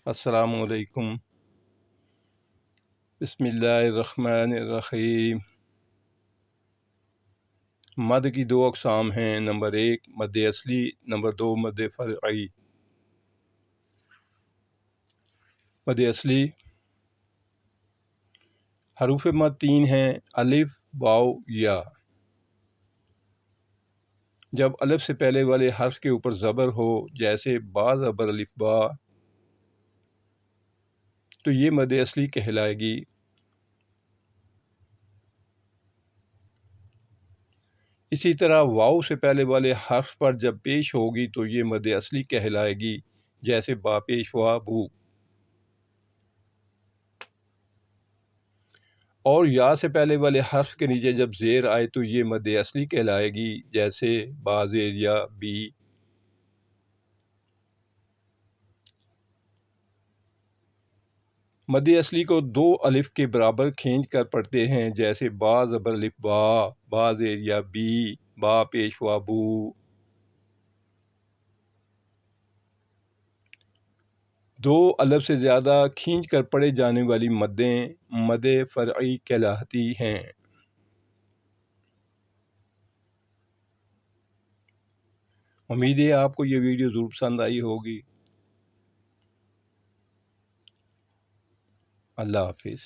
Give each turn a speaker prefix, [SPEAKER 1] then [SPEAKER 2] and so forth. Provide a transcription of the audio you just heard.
[SPEAKER 1] السلام علیکم۔ بسم اللہ الرحمن الرحیم۔ مد کی دو اقسام ہیں، نمبر 1 مد اصلی، نمبر 2 مد فرعی۔ مد اصلی حروف مد 3 ہیں: الف، واو، یا۔ جب الف سے پہلے والے حرف کے اوپر زبر ہو، جیسے با زبر الف با، تو یہ مد اصلی کہلائے گی۔ اسی طرح واو سے پہلے والے حرف پر جب پیش ہوگی تو یہ مد اصلی کہلائے گی، جیسے با پیش وا بو۔ اور یا سے پہلے والے حرف کے نیچے جب زیر آئے تو یہ مد اصلی کہلائے گی، جیسے با زیر یا بی۔ مد اصلی کو 2 الف کے برابر کھینچ کر پڑھتے ہیں، جیسے با زبر الف با، با زیر یا بی، با پیش وا بو۔ دو الف سے زیادہ کھینچ کر پڑھے جانے والی مدیں مد فرعی کہلاتی ہیں۔ امید ہے آپ کو یہ ویڈیو ضرور پسند آئی ہوگی۔ اللہ حافظ۔